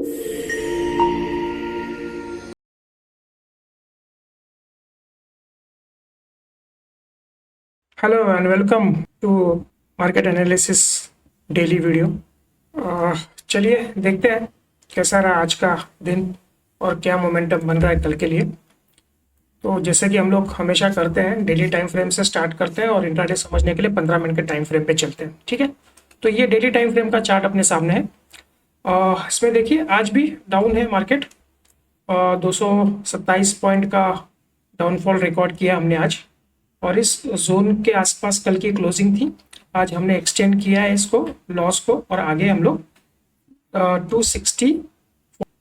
Hello and welcome to market analysis daily video. चलिए देखते हैं कैसा रहा आज का दिन और क्या मोमेंटम बन रहा है कल के लिए। तो जैसे कि हम लोग हमेशा करते हैं, डेली टाइम फ्रेम से स्टार्ट करते हैं और इंट्राडे समझने के लिए 15 मिनट के टाइम फ्रेम पे चलते हैं। ठीक है, तो ये डेली टाइम फ्रेम का चार्ट अपने सामने है। इसमें देखिए आज भी डाउन है मार्केट। 227 पॉइंट का डाउनफॉल रिकॉर्ड किया हमने आज, और इस जोन के आसपास कल की क्लोजिंग थी। आज हमने एक्सटेंड किया है इसको, लॉस को, और आगे हम लोग 260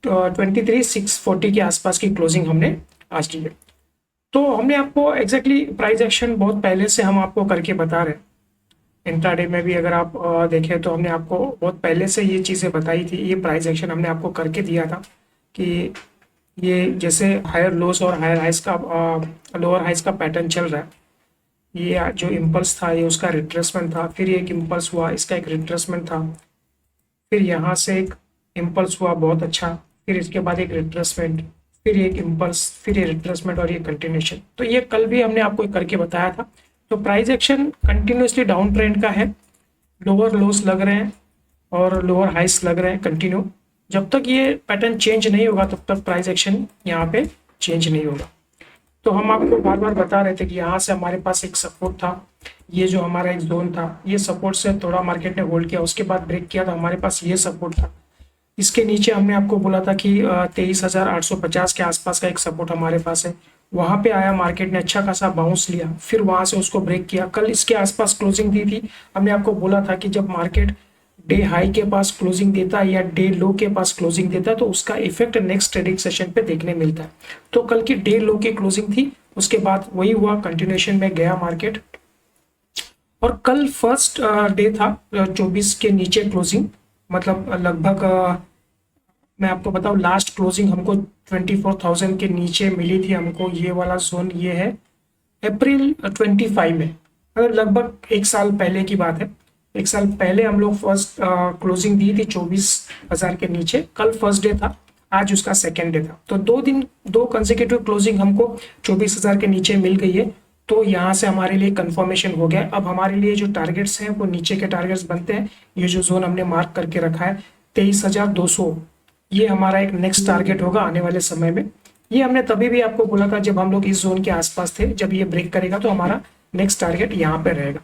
23,640 के आसपास की क्लोजिंग हमने आज की है। तो हमने आपको एग्जैक्टली प्राइस एक्शन बहुत पहले से हम आपको करके बता रहे हैं। इंट्राडे में भी अगर आप देखें तो हमने आपको बहुत पहले से ये चीज़ें बताई थी। ये प्राइस एक्शन हमने आपको करके दिया था कि ये जैसे हायर लोस और हायर हाइस का लोअर हाइस का पैटर्न चल रहा है। ये जो इम्पल्स था ये उसका रिट्रेसमेंट था, फिर एक इम्पल्स हुआ, इसका एक रिट्रेसमेंट था, फिर यहाँ से एक इम्पल्स हुआ बहुत अच्छा, फिर इसके बाद एक रिट्रेसमेंट, फिर एक इम्पल्स, फिर ये रिट्रेसमेंट और ये कंटिन्यूशन। तो ये कल भी हमने आपको करके बताया था। तो price action continuously down trend का है। लोअर लोस लग रहे हैं और लोअर हाइस लग रहे हैं कंटिन्यू। जब तक ये पैटर्न चेंज नहीं होगा तब तक प्राइस एक्शन यहाँ पे चेंज नहीं होगा। तो हम आपको बार बार बता रहे थे कि यहाँ से हमारे पास एक सपोर्ट था, ये जो हमारा एक जोन था, ये सपोर्ट से थोड़ा मार्केट ने होल्ड किया, उसके बाद ब्रेक किया, तो हमारे पास ये सपोर्ट था। इसके नीचे हमने आपको बोला था कि 23,850 के आसपास का एक सपोर्ट हमारे पास है। वहाँ पे आया, मार्केट ने अच्छा खासा बाउंस लिया, फिर वहाँ से उसको ब्रेक किया। कल इसके आसपास क्लोजिंग दी थी। हमने आपको बोला था कि जब मार्केट डे हाई के पास क्लोजिंग देता है या डे लो के पास क्लोजिंग देता है तो उसका इफेक्ट नेक्स्ट ट्रेडिंग सेशन पे देखने मिलता है। तो कल की डे लो की क्लोजिंग थी, उसके बाद वही हुआ, कंटिन्यूएशन में गया मार्केट। और कल फर्स्ट डे था 24 के नीचे क्लोजिंग, मतलब लगभग मैं आपको बताऊं लास्ट क्लोजिंग हमको 24,000 के नीचे मिली थी हमको। ये वाला जोन ये है अप्रैल 25 में, मतलब लगभग एक साल पहले की बात है। एक साल पहले हम लोग फर्स्ट क्लोजिंग दी थी 24,000 के नीचे। कल फर्स्ट डे था, आज उसका सेकेंड डे था। तो 2 दिन 2 कंसेक्यूटिव क्लोजिंग हमको 24,000 के नीचे मिल गई है। तो यहाँ से हमारे लिए कंफर्मेशन हो गया। अब हमारे लिए जो टारगेट्स हैं वो नीचे के टारगेट्स बनते हैं। ये जो जोन हमने मार्क करके रखा है 23,200, ये हमारा एक नेक्स्ट टारगेट होगा आने वाले समय में। ये हमने तभी भी आपको बोला था जब हम लोग इस जोन के आसपास थे। जब ये ब्रेक करेगा तो हमारा नेक्स्ट टारगेट यहाँ पे रहेगा।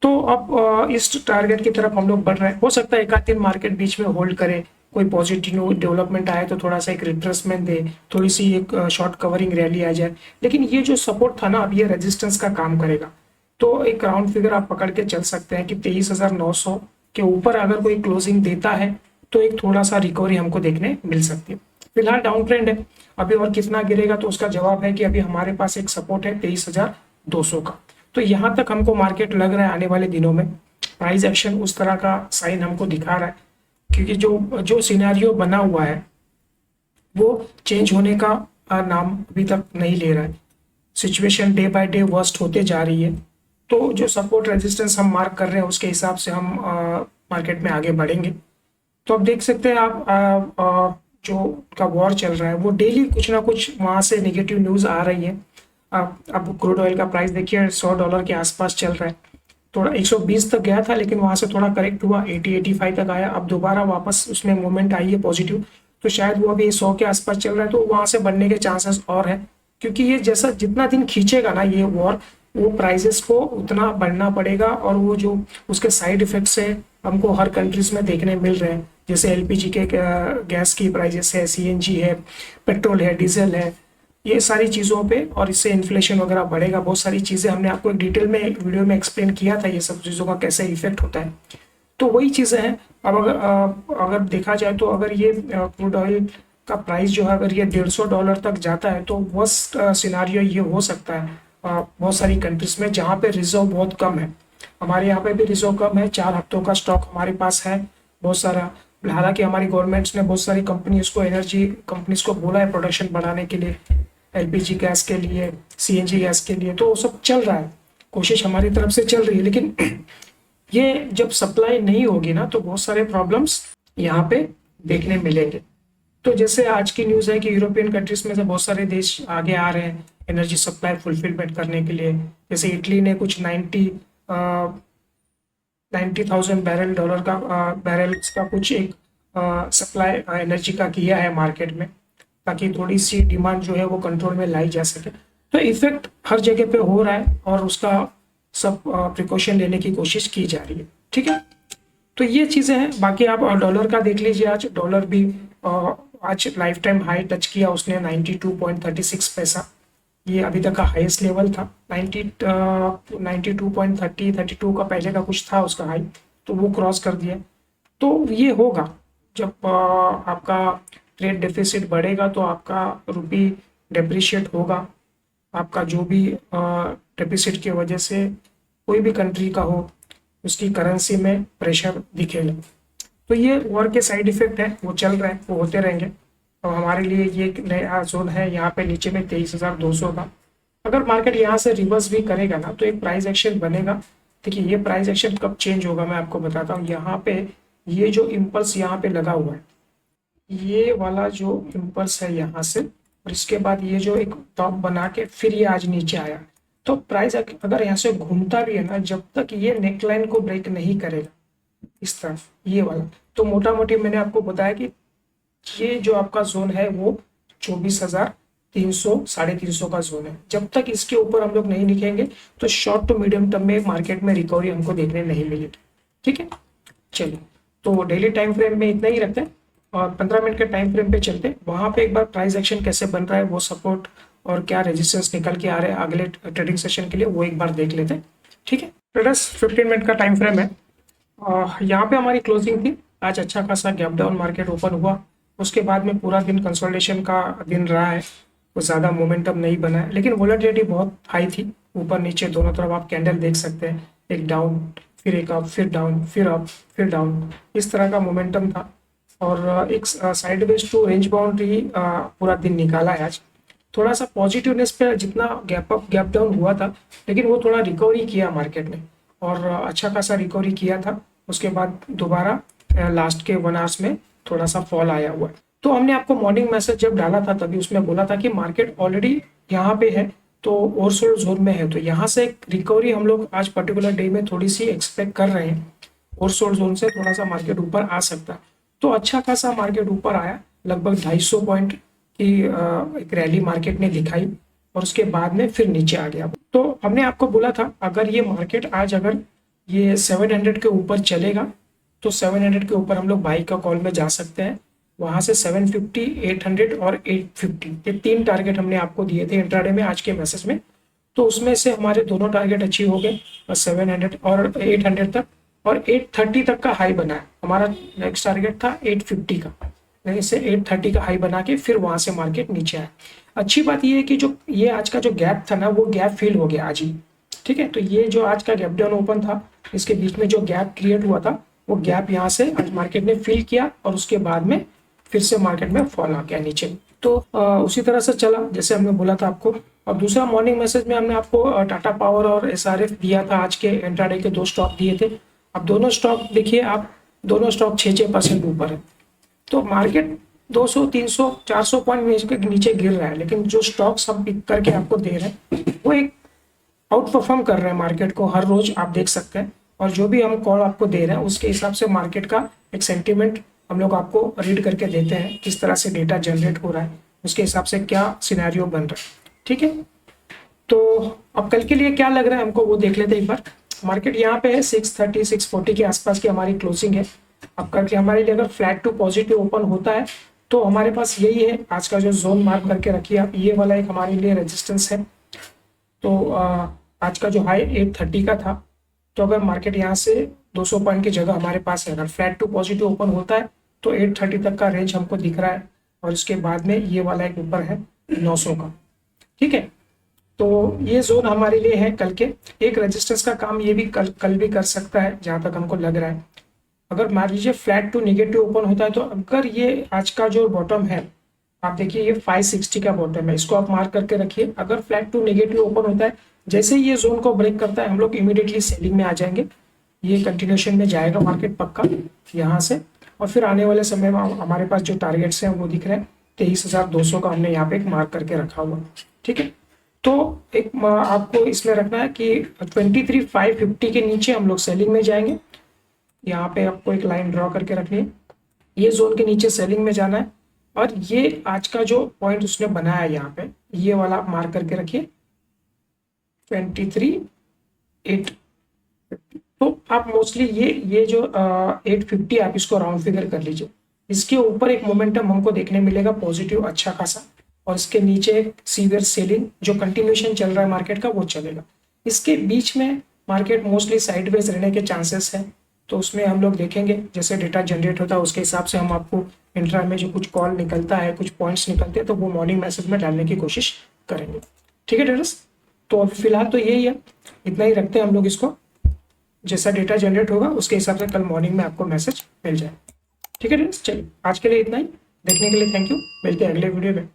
तो अब इस टारगेट की तरफ हम लोग बढ़ रहे हैं। हो सकता है एक आध दिन मार्केट बीच में होल्ड करे, कोई पॉजिटिव डेवलपमेंट आए तो थोड़ा सा एक रिट्रेसमेंट दे, थोड़ी सी एक शॉर्ट कवरिंग रैली आ जाए। लेकिन ये जो सपोर्ट था ना, अब ये रेजिस्टेंस का काम करेगा। तो एक राउंड फिगर आप पकड़ के चल सकते हैं कि 23,900 के ऊपर अगर कोई क्लोजिंग देता है तो एक थोड़ा सा रिकवरी हमको देखने मिल सकती है। फिलहाल डाउन ट्रेंड है, अभी और कितना गिरेगा तो उसका जवाब है कि अभी हमारे पास एक सपोर्ट है 23,200 का। तो यहाँ तक हमको मार्केट लग रहा है आने वाले दिनों में प्राइस एक्शन उस तरह का साइन हमको दिखा रहा है, क्योंकि जो जो सिनेरियो बना हुआ है वो चेंज होने का नाम अभी तक नहीं ले रहा है। Situation day by day worst होते जा रही है। तो जो सपोर्ट रेजिस्टेंस हम मार्क कर रहे हैं उसके हिसाब से हम मार्केट में आगे बढ़ेंगे। तो अब देख सकते हैं आप जो का वॉर चल रहा है वो डेली कुछ ना कुछ वहाँ से नेगेटिव न्यूज़ आ रही है। अब क्रूड ऑयल का प्राइस देखिए $100 के आसपास चल रहा है। थोड़ा 120 तक गया था लेकिन वहाँ से थोड़ा करेक्ट हुआ, 80-85 तक आया। अब दोबारा वापस उसमें मूवमेंट आई है पॉजिटिव, तो शायद वो अभी 100 के आसपास चल रहा है। तो वहाँ से बढ़ने के चांसेस और है, क्योंकि ये जैसा जितना दिन खींचेगा ना ये वॉर, वो प्राइजेस को उतना बढ़ना पड़ेगा। और वो जो उसके साइड इफेक्ट्स है हमको हर कंट्रीज में देखने मिल रहे हैं, जैसे एलपीजी के गैस की प्राइजेस है, सीएनजी है, पेट्रोल है, डीजल है, ये सारी चीज़ों पे। और इससे इन्फ्लेशन वगैरह बढ़ेगा। बहुत सारी चीज़ें हमने आपको एक डिटेल में एक वीडियो में एक्सप्लेन किया था, ये सब चीज़ों का कैसे इफेक्ट होता है। तो वही चीज़ें हैं। अब अगर देखा जाए तो अगर ये क्रूड ऑयल का प्राइस जो है अगर ये $150 तक जाता है तो वर्स्ट सिनारियो ये हो सकता है बहुत सारी कंट्रीज में जहाँ पे रिजर्व बहुत कम है। हमारे यहाँ पे भी रिजर्व कम है, 4 हफ्तों का स्टॉक हमारे पास है बहुत सारा। हालांकि हमारी गवर्नमेंट्स ने बहुत सारी कंपनीज को, एनर्जी कंपनीज को बोला है प्रोडक्शन बढ़ाने के लिए, एलपीजी गैस के लिए, सीएनजी गैस के लिए। तो वो सब चल रहा है, कोशिश हमारी तरफ से चल रही है। लेकिन ये जब सप्लाई नहीं होगी ना तो बहुत सारे प्रॉब्लम्स यहाँ पे देखने मिलेंगे। तो जैसे आज की न्यूज़ है कि यूरोपियन कंट्रीज में से बहुत सारे देश आगे आ रहे हैं एनर्जी सप्लाई फुलफिलमेंट करने के लिए। जैसे इटली ने कुछ 90,000 बैरल डॉलर का बैरल्स का कुछ एक सप्लाई एनर्जी का किया है मार्केट में, ताकि थोड़ी सी डिमांड जो है वो कंट्रोल में लाई जा सके। तो इफेक्ट हर जगह पे हो रहा है और उसका सब प्रिकॉशन लेने की कोशिश की जा रही है। ठीक है, तो ये चीज़ें हैं। बाकी आप डॉलर का देख लीजिए, आज डॉलर भी आज लाइफ टाइम हाई टच किया उसने 92.36 पैसा। ये अभी तक का हाईएस्ट लेवल था। 92.30 32 का पहले का कुछ था उसका हाई, तो वो क्रॉस कर दिया। तो ये होगा जब आपका ट्रेड डेफिसिट बढ़ेगा तो आपका रुपी डेप्रिशिएट होगा। आपका जो भी डेफिसिट की वजह से कोई भी कंट्री का हो उसकी करेंसी में प्रेशर दिखेगा। तो ये वॉर के साइड इफेक्ट है, वो चल रहे हैं, वो होते रहेंगे। और हमारे लिए ये एक नया जोन है यहाँ पे नीचे में 23,200 का। अगर मार्केट यहाँ से रिवर्स भी करेगा ना तो एक प्राइस एक्शन बनेगा। देखिए ये प्राइस एक्शन कब चेंज होगा मैं आपको बताता हूँ। यहाँ पे ये जो इम्पल्स यहाँ पे लगा हुआ है, ये वाला जो इम्पल्स है यहाँ से, और इसके बाद ये जो एक टॉप बना के फिर ये आज नीचे आया, तो प्राइस अगर यहाँ से घूमता भी है ना, जब तक ये नेकलाइन को ब्रेक नहीं करेगा इस तरफ ये वाला, तो मोटा मोटी मैंने आपको बताया कि ये जो आपका जोन है वो 24,300 350 का जोन है। जब तक इसके ऊपर हम लोग नहीं निकलेंगे तो शॉर्ट टू मीडियम टर्म में मार्केट में रिकवरी हमको देखने नहीं मिलेगी। ठीक है, चलिए तो डेली टाइम फ्रेम में इतना ही रखते हैं और 15 मिनट के टाइम फ्रेम पे चलते हैं। वहां पे एक बार प्राइस एक्शन कैसे बन रहा है, वो सपोर्ट और क्या रेजिस्टेंस निकल के आ रहे हैं अगले ट्रेडिंग सेशन के लिए, वो एक बार देख लेते हैं। ठीक है ट्रेडर्स, 15 मिनट का टाइम फ्रेम है। यहाँ पे हमारी क्लोजिंग थी। आज अच्छा खासा गैप डाउन मार्केट ओपन हुआ, उसके बाद में पूरा दिन कंसोलिडेशन का दिन रहा है, कुछ ज़्यादा मोमेंटम नहीं बना है, लेकिन वोलेटिलिटी बहुत हाई थी। ऊपर नीचे दोनों तरफ आप कैंडल देख सकते हैं, एक डाउन फिर एक अप फिर डाउन फिर अप फिर डाउन, इस तरह का मोमेंटम था। और एक साइडवेज टू रेंज बाउंड्री पूरा दिन निकाला है आज। थोड़ा सा पॉजिटिवनेस पे जितना गैप अप गैप डाउन हुआ था, लेकिन वो थोड़ा रिकवरी किया मार्केट ने और अच्छा खासा रिकवरी किया था। उसके बाद दोबारा लास्ट के 1 आवर्स में थोड़ा सा फॉल आया हुआ है। तो हमने आपको मॉर्निंग मैसेज जब डाला था तभी उसमें बोला था कि मार्केट ऑलरेडी यहाँ पे है तो ओवरसोल्ड जोन में है, तो यहाँ से एक रिकवरी हम लोग आज पर्टिकुलर डे में थोड़ी सी एक्सपेक्ट कर रहे हैं। ओवरसोल्ड जोन से थोड़ा सा मार्केट ऊपर आ सकता है, तो अच्छा खासा मार्केट ऊपर आया। लगभग 250 पॉइंट की एक रैली मार्केट ने दिखाई और उसके बाद में फिर नीचे आ गया। तो हमने आपको बोला था अगर ये मार्केट आज अगर ये 700 के ऊपर चलेगा तो 700 के ऊपर हम लोग बाई का कॉल में जा सकते हैं। वहां से 750, 800 और 850 ये 3 टारगेट हमने आपको दिए थे इंट्राडे में आज के मैसेज में। तो उसमें से हमारे दोनों टारगेट अचीव हो गए, 700 और 800 तक, और 830 तक का हाई बना है। हमारा नेक्स्ट टारगेट था 850 का, इससे 830 का हाई बना के फिर वहां से मार्केट नीचे आया। अच्छी बात ये है कि जो ये आज का जो गैप था ना, वो गैप फिल हो गया आज ही। ठीक है, तो ये जो आज का गैप डाउन ओपन था, इसके बीच में जो गैप क्रिएट हुआ था, वो गैप यहाँ से आज मार्केट ने फिल किया और उसके बाद में फिर से मार्केट में फॉल आ गया नीचे। तो उसी तरह से चला जैसे हमने बोला था आपको। और दूसरा मॉर्निंग मैसेज में हमने आपको टाटा पावर और एसआरएफ दिया था, आज के इंट्राडे के 2 स्टॉक दिए थे। अब दोनों स्टॉक देखिए आप, दोनों स्टॉक 6% ऊपर है। तो मार्केट 200, 300, 400 पॉइंट नीचे गिर रहा है, लेकिन जो स्टॉक्स हम पिक करके आपको दे रहे हैं वो एक आउट परफॉर्म कर रहे हैं मार्केट को, हर रोज आप देख सकते हैं। और जो भी हम कॉल आपको दे रहे हैं उसके हिसाब से मार्केट का एक सेंटीमेंट हम लोग आपको रीड करके देते हैं, किस तरह से डेटा जनरेट हो रहा है, उसके हिसाब से क्या सिनेरियो बन रहा है। ठीक है, तो अब कल के लिए क्या लग रहा है हमको वो देख लेते हैं एक बार। मार्केट यहाँ पे है 630, 640 के आसपास की हमारी क्लोजिंग है। अब कल के हमारे लिए अगर फ्लैट टू पॉजिटिव ओपन होता है तो हमारे पास यही है आज का जो जोन मार्क करके रखिए आप, ये वाला एक हमारे लिए रेजिस्टेंस है। तो आज का जो हाई 830 का था, तो अगर मार्केट यहाँ से 200 पॉइंट की जगह हमारे पास है, अगर फ्लैट टू पॉजिटिव ओपन होता है तो 830 तक का रेंज हमको दिख रहा है, और उसके बाद में ये वाला एक ऊपर है 900 का। ठीक है, तो ये जोन हमारे लिए है कल के। एक रेजिस्टेंस का काम ये भी कल भी कर सकता है जहां तक हमको लग रहा है। अगर मान लीजिए फ्लैट टू नेगेटिव ओपन होता है तो अगर ये आज का जो बॉटम है, आप देखिए ये 560 का बॉटम है, इसको आप मार्क करके रखिए। अगर फ्लैट टू नेगेटिव ओपन होता है, जैसे ही ये जोन को ब्रेक करता है हम लोग इमीडिएटली सेलिंग में आ जाएंगे। ये कंटिन्यूशन में जाएगा मार्केट पक्का यहाँ से, और फिर आने वाले समय में हमारे पास जो टारगेट्स हैं वो दिख रहे हैं 23,200 का हमने यहाँ पे एक मार्क करके रखा हुआ। ठीक है, तो एक आपको इसमें रखना है कि 23,550 के नीचे हम लोग सेलिंग में जाएंगे। यहाँ पे आपको एक लाइन ड्रॉ करके रखनी है, ये जोन के नीचे सेलिंग में जाना है। और ये आज का जो पॉइंट उसने बनाया है यहाँ पे, ये वाला आप मार्क करके रखिए 23,850। तो आप मोस्टली ये जो 850 आप इसको राउंड फिगर कर लीजिए। इसके ऊपर एक मोमेंटम हमको देखने मिलेगा पॉजिटिव अच्छा खासा, और इसके नीचे एक सीवियर सेलिंग जो कंटिन्यूशन चल रहा है मार्केट का वो चलेगा। इसके बीच में मार्केट मोस्टली साइडवेज रहने के चांसेस हैं, तो उसमें हम लोग देखेंगे जैसे डेटा जनरेट होता है उसके हिसाब से हम आपको इंट्रा में जो कुछ कॉल निकलता है, कुछ पॉइंट्स निकलते हैं, तो वो मॉर्निंग मैसेज में डालने की कोशिश करेंगे। ठीक है ट्रेडर्स, तो अभी फिलहाल तो यही है, इतना ही रखते हैं हम लोग इसको। जैसा डेटा जनरेट होगा उसके हिसाब से कल मॉर्निंग में आपको मैसेज मिल जाए। ठीक है ट्रेडर्स, चलिए आज के लिए इतना ही। देखने के लिए थैंक यू, मिलते हैं अगले वीडियो में।